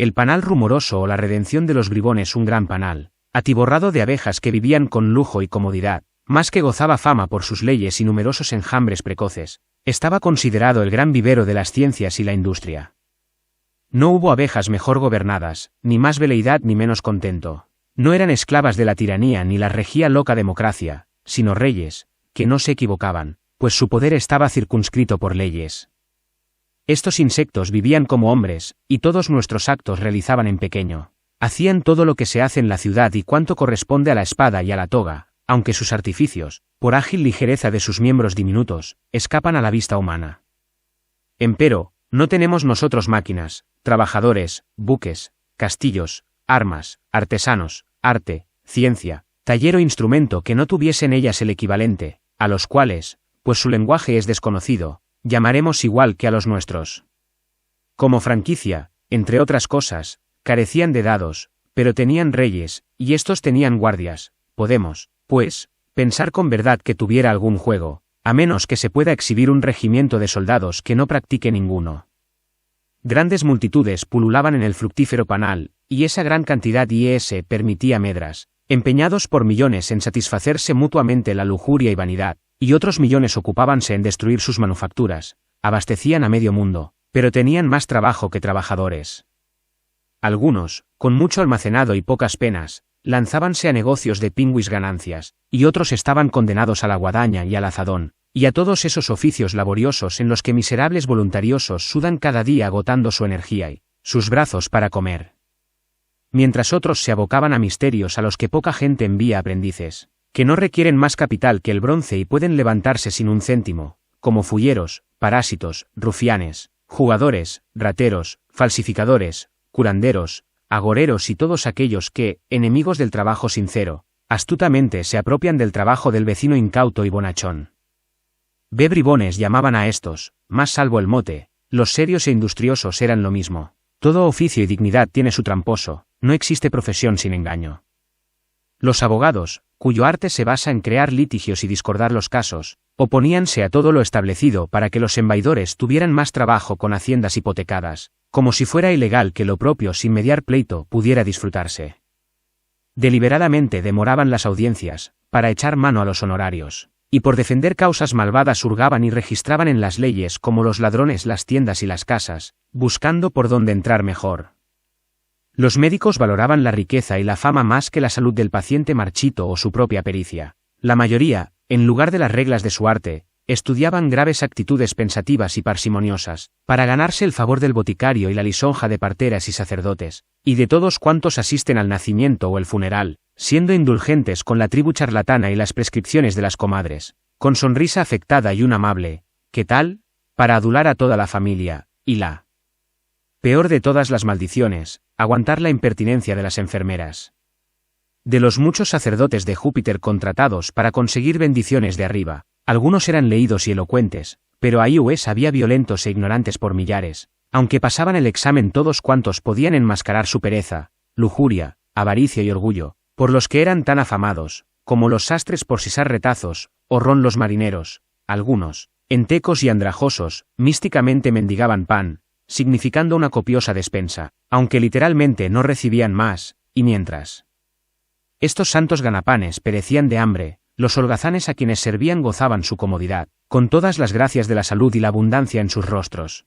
el panal rumoroso o la redención de los bribones un gran panal, atiborrado de abejas que vivían con lujo y comodidad, más que gozaba fama por sus leyes y numerosos enjambres precoces, estaba considerado el gran vivero de las ciencias y la industria. No hubo abejas mejor gobernadas, ni más veleidad ni menos contento. No eran esclavas de la tiranía ni la regía loca democracia, sino reyes, que no se equivocaban, pues su poder estaba circunscrito por leyes. Estos insectos vivían como hombres, y todos nuestros actos realizaban en pequeño. Hacían todo lo que se hace en la ciudad y cuanto corresponde a la espada y a la toga, aunque sus artificios, por ágil ligereza de sus miembros diminutos, escapan a la vista humana. Empero, no tenemos nosotros máquinas, trabajadores, buques, castillos, armas, artesanos, arte, ciencia, taller o instrumento que no tuviese en ellas el equivalente, a los cuales, pues su lenguaje es desconocido, llamaremos igual que a los nuestros. Como franquicia, entre otras cosas, carecían de dados, pero tenían reyes, y estos tenían guardias. Podemos, pues, pensar con verdad que tuviera algún juego, a menos que se pueda exhibir un regimiento de soldados que no practique ninguno. Grandes multitudes pululaban en el fructífero panal, y esa gran cantidad permitía medras, empeñados por millones en satisfacerse mutuamente la lujuria y vanidad, y otros millones ocupábanse en destruir sus manufacturas, abastecían a medio mundo, pero tenían más trabajo que trabajadores. Algunos, con mucho almacenado y pocas penas, lanzábanse a negocios de pingüis ganancias, y otros estaban condenados a la guadaña y al azadón, y a todos esos oficios laboriosos en los que miserables voluntariosos sudan cada día agotando su energía y sus brazos para comer. Mientras otros se abocaban a misterios a los que poca gente envía aprendices, que no requieren más capital que el bronce y pueden levantarse sin un céntimo, como fulleros, parásitos, rufianes, jugadores, rateros, falsificadores, curanderos, agoreros y todos aquellos que, enemigos del trabajo sincero, astutamente se apropian del trabajo del vecino incauto y bonachón. Bribones llamaban a estos, más salvo el mote, los serios e industriosos eran lo mismo. Todo oficio y dignidad tiene su tramposo, no existe profesión sin engaño. Los abogados, cuyo arte se basa en crear litigios y discordar los casos, oponíanse a todo lo establecido para que los embaidores tuvieran más trabajo con haciendas hipotecadas, como si fuera ilegal que lo propio sin mediar pleito pudiera disfrutarse. Deliberadamente demoraban las audiencias, para echar mano a los honorarios, y por defender causas malvadas hurgaban y registraban en las leyes como los ladrones las tiendas y las casas, buscando por dónde entrar mejor. Los médicos valoraban la riqueza y la fama más que la salud del paciente marchito o su propia pericia. La mayoría, en lugar de las reglas de su arte, estudiaban graves actitudes pensativas y parsimoniosas, para ganarse el favor del boticario y la lisonja de parteras y sacerdotes, y de todos cuantos asisten al nacimiento o el funeral, siendo indulgentes con la tribu charlatana y las prescripciones de las comadres, con sonrisa afectada y un amable ¿qué tal?, para adular a toda la familia, y la peor de todas las maldiciones, aguantar la impertinencia de las enfermeras. De los muchos sacerdotes de Júpiter contratados para conseguir bendiciones de arriba, algunos eran leídos y elocuentes, pero ahí había violentos e ignorantes por millares, aunque pasaban el examen todos cuantos podían enmascarar su pereza, lujuria, avaricia y orgullo, por los que eran tan afamados, como los sastres por sisar retazos, o ron los marineros. Algunos, entecos y andrajosos, místicamente mendigaban pan, significando una copiosa despensa, aunque literalmente no recibían más, y mientras estos santos ganapanes perecían de hambre, los holgazanes a quienes servían gozaban su comodidad, con todas las gracias de la salud y la abundancia en sus rostros.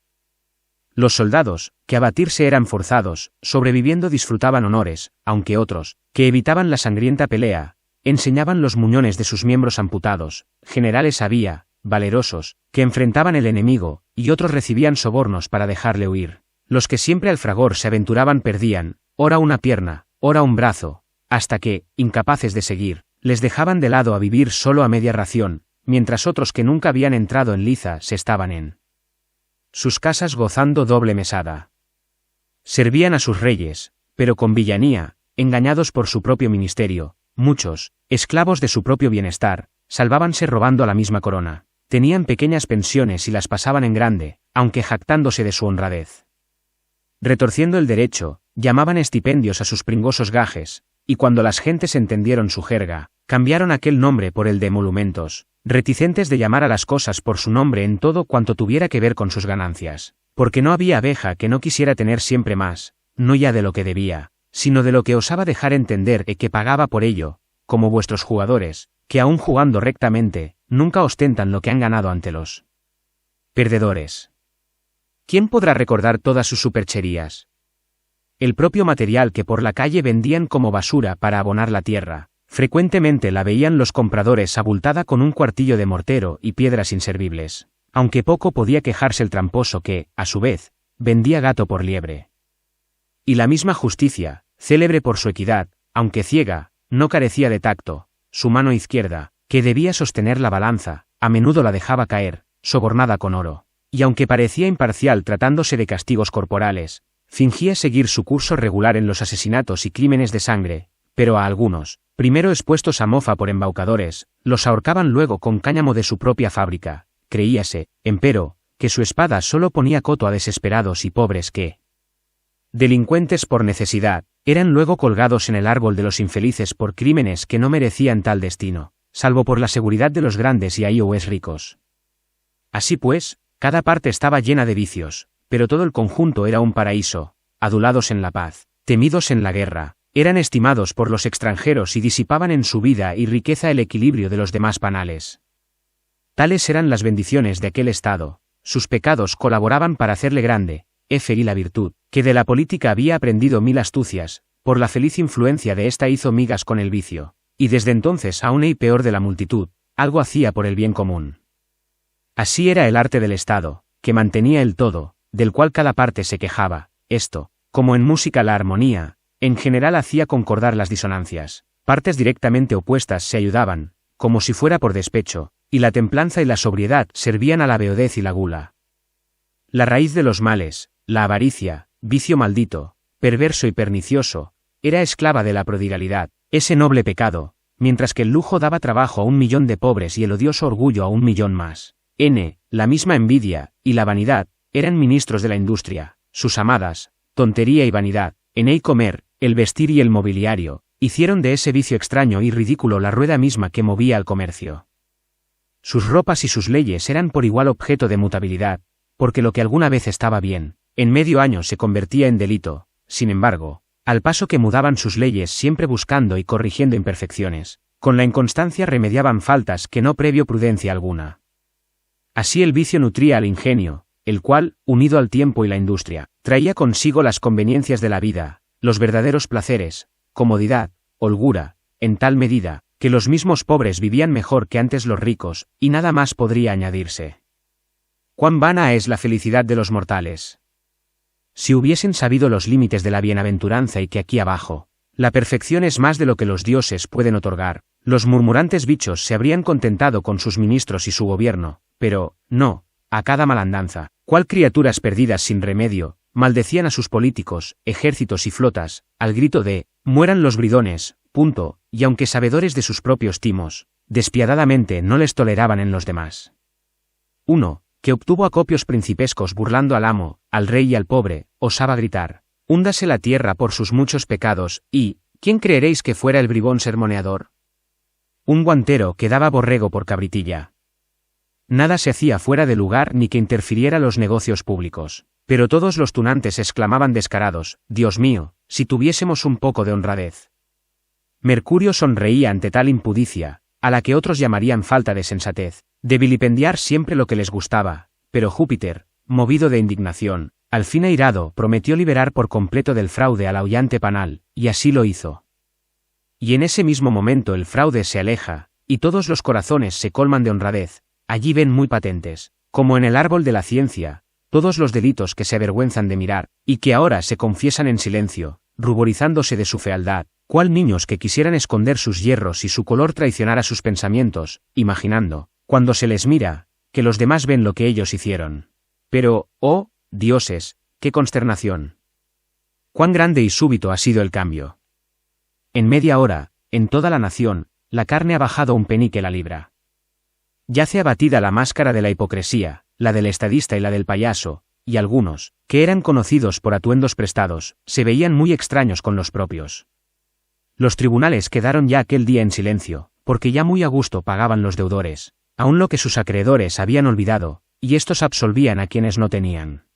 Los soldados, que a batirse eran forzados, sobreviviendo disfrutaban honores, aunque otros, que evitaban la sangrienta pelea, enseñaban los muñones de sus miembros amputados. Generales había, valerosos, que enfrentaban el enemigo, y otros recibían sobornos para dejarle huir. Los que siempre al fragor se aventuraban perdían, ora una pierna, ora un brazo, hasta que, incapaces de seguir, les dejaban de lado a vivir solo a media ración, mientras otros que nunca habían entrado en liza se estaban en sus casas gozando doble mesada. Servían a sus reyes, pero con villanía, engañados por su propio ministerio. Muchos, esclavos de su propio bienestar, salvábanse robando a la misma corona. Tenían pequeñas pensiones y las pasaban en grande, aunque jactándose de su honradez. Retorciendo el derecho, llamaban estipendios a sus pringosos gajes, y cuando las gentes entendieron su jerga, cambiaron aquel nombre por el de emolumentos, reticentes de llamar a las cosas por su nombre en todo cuanto tuviera que ver con sus ganancias, porque no había abeja que no quisiera tener siempre más, no ya de lo que debía, sino de lo que osaba dejar entender y que pagaba por ello, como vuestros jugadores, que aún jugando rectamente, nunca ostentan lo que han ganado ante los perdedores. ¿Quién podrá recordar todas sus supercherías? El propio material que por la calle vendían como basura para abonar la tierra, frecuentemente la veían los compradores abultada con un cuartillo de mortero y piedras inservibles, aunque poco podía quejarse el tramposo que, a su vez, vendía gato por liebre. Y la misma justicia, célebre por su equidad, aunque ciega, no carecía de tacto, su mano izquierda, que debía sostener la balanza, a menudo la dejaba caer, sobornada con oro, y aunque parecía imparcial tratándose de castigos corporales, fingía seguir su curso regular en los asesinatos y crímenes de sangre, pero a algunos, primero expuestos a mofa por embaucadores, los ahorcaban luego con cáñamo de su propia fábrica. Creíase, empero, que su espada solo ponía coto a desesperados y pobres que, delincuentes por necesidad, eran luego colgados en el árbol de los infelices por crímenes que no merecían tal destino, salvo por la seguridad de los grandes y ahíes ricos. Así pues, cada parte estaba llena de vicios, pero todo el conjunto era un paraíso, adulados en la paz, temidos en la guerra, eran estimados por los extranjeros y disipaban en su vida y riqueza el equilibrio de los demás panales. Tales eran las bendiciones de aquel estado, sus pecados colaboraban para hacerle grande, y la virtud, que de la política había aprendido mil astucias, por la feliz influencia de ésta hizo migas con el vicio, y desde entonces aún y peor de la multitud, algo hacía por el bien común. Así era el arte del Estado, que mantenía el todo, del cual cada parte se quejaba, esto, como en música la armonía, en general hacía concordar las disonancias, partes directamente opuestas se ayudaban, como si fuera por despecho, y la templanza y la sobriedad servían a la beodez y la gula. La raíz de los males, la avaricia, vicio maldito, perverso y pernicioso, era esclava de la prodigalidad, ese noble pecado, mientras que el lujo daba trabajo a 1.000.000 de pobres y el odioso orgullo a 1.000.000 más. La misma envidia, y la vanidad, eran ministros de la industria, sus amadas, tontería y vanidad, comer, el vestir y el mobiliario, hicieron de ese vicio extraño y ridículo la rueda misma que movía al comercio. Sus ropas y sus leyes eran por igual objeto de mutabilidad, porque lo que alguna vez estaba bien, en medio año se convertía en delito, sin embargo, al paso que mudaban sus leyes siempre buscando y corrigiendo imperfecciones, con la inconstancia remediaban faltas que no previo prudencia alguna. Así el vicio nutría al ingenio, el cual, unido al tiempo y la industria, traía consigo las conveniencias de la vida, los verdaderos placeres, comodidad, holgura, en tal medida, que los mismos pobres vivían mejor que antes los ricos, y nada más podría añadirse. ¿Cuán vana es la felicidad de los mortales? Si hubiesen sabido los límites de la bienaventuranza y que aquí abajo, la perfección es más de lo que los dioses pueden otorgar, los murmurantes bichos se habrían contentado con sus ministros y su gobierno, pero, no, a cada malandanza, cual criaturas perdidas sin remedio, maldecían a sus políticos, ejércitos y flotas, al grito de, mueran los bridones, punto, y aunque sabedores de sus propios timos, despiadadamente no les toleraban en los demás. 1. Que obtuvo acopios principescos burlando al amo, al rey y al pobre, osaba gritar, húndase la tierra por sus muchos pecados, y, ¿quién creeréis que fuera el bribón sermoneador? Un guantero que daba borrego por cabritilla. Nada se hacía fuera de lugar ni que interfiriera los negocios públicos, pero todos los tunantes exclamaban descarados, Dios mío, si tuviésemos un poco de honradez. Mercurio sonreía ante tal impudicia, a la que otros llamarían falta de sensatez, de vilipendiar siempre lo que les gustaba, pero Júpiter, movido de indignación, al fin airado, prometió liberar por completo del fraude al aullante panal, y así lo hizo. Y en ese mismo momento el fraude se aleja, y todos los corazones se colman de honradez, allí ven muy patentes, como en el árbol de la ciencia, todos los delitos que se avergüenzan de mirar, y que ahora se confiesan en silencio, ruborizándose de su fealdad, cual niños que quisieran esconder sus yerros y su color traicionara sus pensamientos, imaginando, cuando se les mira, que los demás ven lo que ellos hicieron. Pero, oh, dioses, qué consternación. Cuán grande y súbito ha sido el cambio. En media hora, en toda la nación, la carne ha bajado un penique la libra. Yace abatida la máscara de la hipocresía, la del estadista y la del payaso, y algunos, que eran conocidos por atuendos prestados, se veían muy extraños con los propios. Los tribunales quedaron ya aquel día en silencio, porque ya muy a gusto pagaban los deudores, aun lo que sus acreedores habían olvidado, y estos absolvían a quienes no tenían.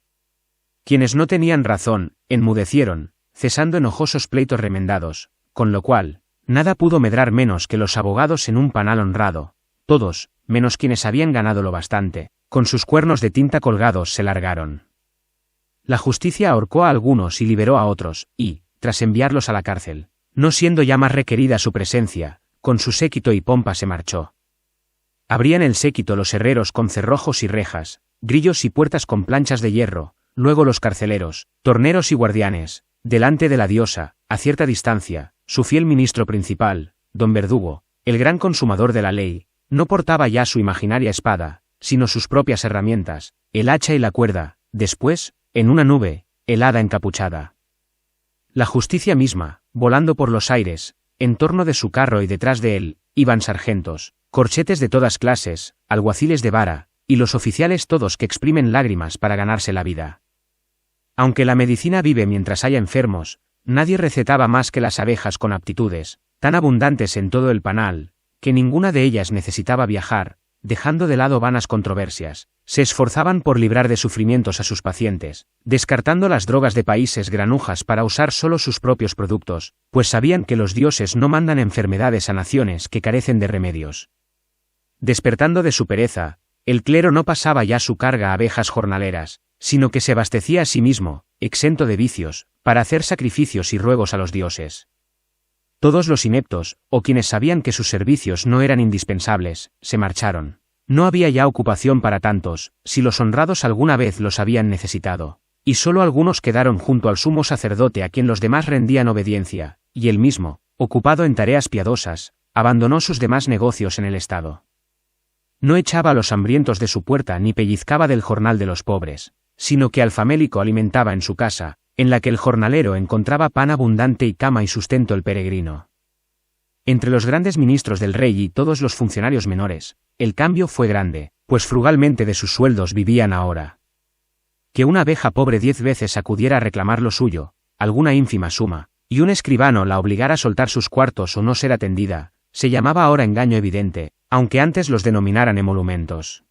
Quienes no tenían razón, enmudecieron, cesando enojosos pleitos remendados, con lo cual, nada pudo medrar menos que los abogados en un panal honrado. Todos, menos quienes habían ganado lo bastante, con sus cuernos de tinta colgados se largaron. La justicia ahorcó a algunos y liberó a otros, y, tras enviarlos a la cárcel, no siendo ya más requerida su presencia, con su séquito y pompa se marchó. Abrían el séquito los herreros con cerrojos y rejas, grillos y puertas con planchas de hierro, luego los carceleros, torneros y guardianes, delante de la diosa, a cierta distancia, su fiel ministro principal, don Verdugo, el gran consumador de la ley, no portaba ya su imaginaria espada, sino sus propias herramientas, el hacha y la cuerda, después, en una nube, el hada encapuchada. La justicia misma, volando por los aires, en torno de su carro y detrás de él, iban sargentos, corchetes de todas clases, alguaciles de vara, y los oficiales todos que exprimen lágrimas para ganarse la vida. Aunque la medicina vive mientras haya enfermos, nadie recetaba más que las abejas con aptitudes, tan abundantes en todo el panal, que ninguna de ellas necesitaba viajar, dejando de lado vanas controversias, se esforzaban por librar de sufrimientos a sus pacientes, descartando las drogas de países granujas para usar solo sus propios productos, pues sabían que los dioses no mandan enfermedades a naciones que carecen de remedios. Despertando de su pereza, el clero no pasaba ya su carga a abejas jornaleras, sino que se abastecía a sí mismo, exento de vicios, para hacer sacrificios y ruegos a los dioses. Todos los ineptos, o quienes sabían que sus servicios no eran indispensables, se marcharon. No había ya ocupación para tantos, si los honrados alguna vez los habían necesitado, y solo algunos quedaron junto al sumo sacerdote a quien los demás rendían obediencia, y él mismo, ocupado en tareas piadosas, abandonó sus demás negocios en el estado. No echaba a los hambrientos de su puerta ni pellizcaba del jornal de los pobres, sino que al famélico alimentaba en su casa, en la que el jornalero encontraba pan abundante y cama y sustento el peregrino. Entre los grandes ministros del rey y todos los funcionarios menores, el cambio fue grande, pues frugalmente de sus sueldos vivían ahora. Que una abeja pobre 10 veces acudiera a reclamar lo suyo, alguna ínfima suma, y un escribano la obligara a soltar sus cuartos o no ser atendida, se llamaba ahora engaño evidente, aunque antes los denominaran emolumentos.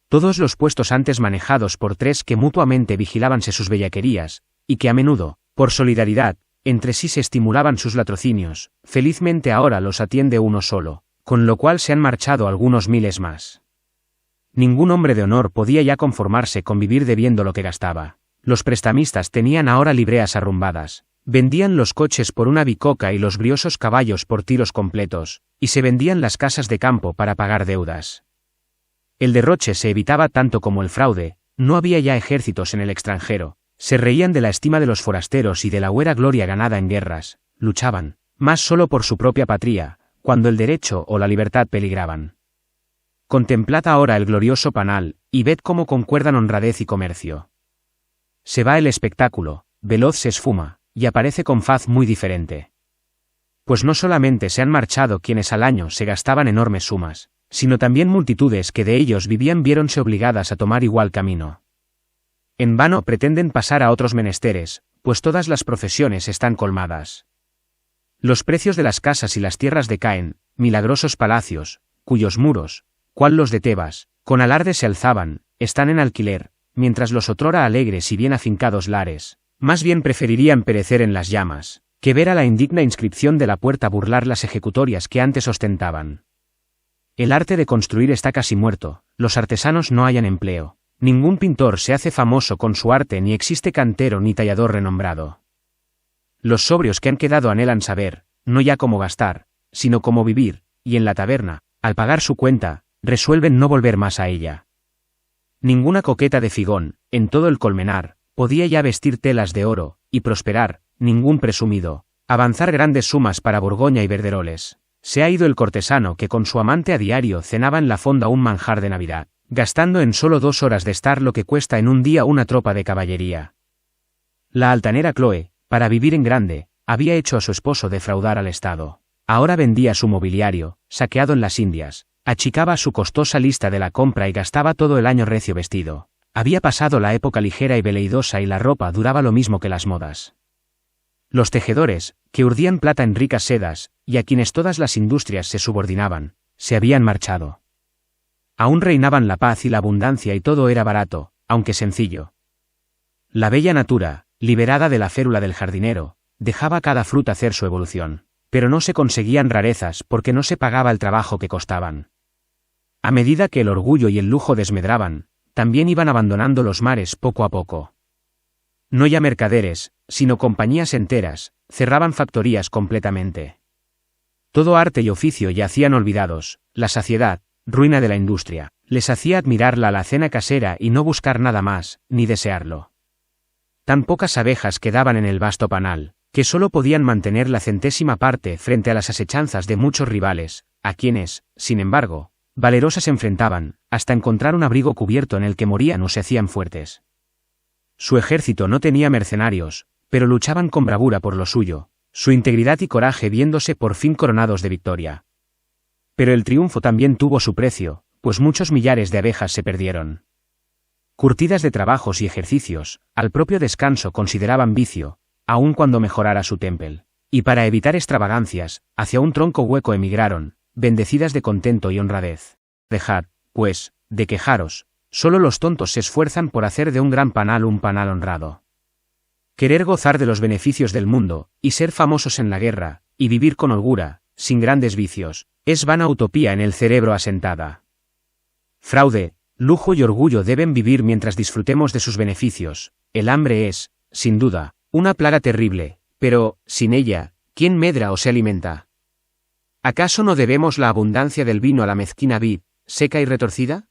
Todos los puestos antes manejados por 3 que mutuamente vigilábanse sus bellaquerías, y que a menudo, por solidaridad, entre sí se estimulaban sus latrocinios, felizmente ahora los atiende uno solo, con lo cual se han marchado algunos miles más. Ningún hombre de honor podía ya conformarse con vivir debiendo lo que gastaba. Los prestamistas tenían ahora libreas arrumbadas, vendían los coches por una bicoca y los briosos caballos por tiros completos, y se vendían las casas de campo para pagar deudas. El derroche se evitaba tanto como el fraude, no había ya ejércitos en el extranjero, se reían de la estima de los forasteros y de la huera gloria ganada en guerras, luchaban, más solo por su propia patria, cuando el derecho o la libertad peligraban. Contemplad ahora el glorioso panal, y ved cómo concuerdan honradez y comercio. Se va el espectáculo, veloz se esfuma, y aparece con faz muy diferente. Pues no solamente se han marchado quienes al año se gastaban enormes sumas, sino también multitudes que de ellos vivían viéronse obligadas a tomar igual camino. En vano pretenden pasar a otros menesteres, pues todas las profesiones están colmadas. Los precios de las casas y las tierras decaen, milagrosos palacios, cuyos muros, cual los de Tebas, con alarde se alzaban, están en alquiler, mientras los otrora alegres y bien afincados lares, más bien preferirían perecer en las llamas, que ver a la indigna inscripción de la puerta burlar las ejecutorias que antes ostentaban. El arte de construir está casi muerto, los artesanos no hallan empleo. Ningún pintor se hace famoso con su arte ni existe cantero ni tallador renombrado. Los sobrios que han quedado anhelan saber, no ya cómo gastar, sino cómo vivir, y en la taberna, al pagar su cuenta, resuelven no volver más a ella. Ninguna coqueta de figón, en todo el colmenar, podía ya vestir telas de oro, y prosperar, ningún presumido, avanzar grandes sumas para Borgoña y Verderoles. Se ha ido el cortesano que con su amante a diario cenaba en la fonda un manjar de Navidad, gastando en solo 2 horas de estar lo que cuesta en un día una tropa de caballería. La altanera Chloe, para vivir en grande, había hecho a su esposo defraudar al Estado. Ahora vendía su mobiliario, saqueado en las Indias, achicaba su costosa lista de la compra y gastaba todo el año recio vestido. Había pasado la época ligera y veleidosa y la ropa duraba lo mismo que las modas. Los tejedores, que urdían plata en ricas sedas, y a quienes todas las industrias se subordinaban, se habían marchado. Aún reinaban la paz y la abundancia y todo era barato, aunque sencillo. La bella natura, liberada de la férula del jardinero, dejaba a cada fruta hacer su evolución, pero no se conseguían rarezas porque no se pagaba el trabajo que costaban. A medida que el orgullo y el lujo desmedraban, también iban abandonando los mares poco a poco. No ya mercaderes, sino compañías enteras, cerraban factorías completamente. Todo arte y oficio yacían olvidados, la saciedad, ruina de la industria, les hacía admirar la alacena casera y no buscar nada más, ni desearlo. Tan pocas abejas quedaban en el vasto panal, que solo podían mantener la centésima parte frente a las asechanzas de muchos rivales, a quienes, sin embargo, valerosas se enfrentaban, hasta encontrar un abrigo cubierto en el que morían o se hacían fuertes. Su ejército no tenía mercenarios, pero luchaban con bravura por lo suyo, su integridad y coraje viéndose por fin coronados de victoria. Pero el triunfo también tuvo su precio, pues muchos millares de abejas se perdieron. Curtidas de trabajos y ejercicios, al propio descanso consideraban vicio, aun cuando mejorara su temple, y para evitar extravagancias, hacia un tronco hueco emigraron, bendecidas de contento y honradez. Dejad, pues, de quejaros, solo los tontos se esfuerzan por hacer de un gran panal un panal honrado. Querer gozar de los beneficios del mundo, y ser famosos en la guerra, y vivir con holgura, sin grandes vicios, es vana utopía en el cerebro asentada. Fraude, lujo y orgullo deben vivir mientras disfrutemos de sus beneficios. El hambre es, sin duda, una plaga terrible, pero, sin ella, ¿quién medra o se alimenta? ¿Acaso no debemos la abundancia del vino a la mezquina vid, seca y retorcida?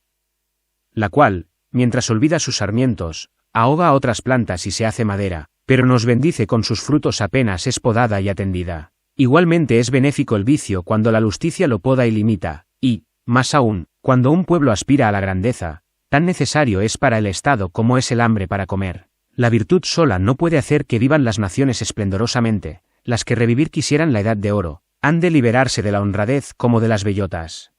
La cual, mientras olvida sus sarmientos, ahoga a otras plantas y se hace madera, pero nos bendice con sus frutos apenas es podada y atendida. Igualmente es benéfico el vicio cuando la lusticia lo poda y limita, y, más aún, cuando un pueblo aspira a la grandeza, tan necesario es para el Estado como es el hambre para comer. La virtud sola no puede hacer que vivan las naciones esplendorosamente, las que revivir quisieran la edad de oro, han de liberarse de la honradez como de las bellotas.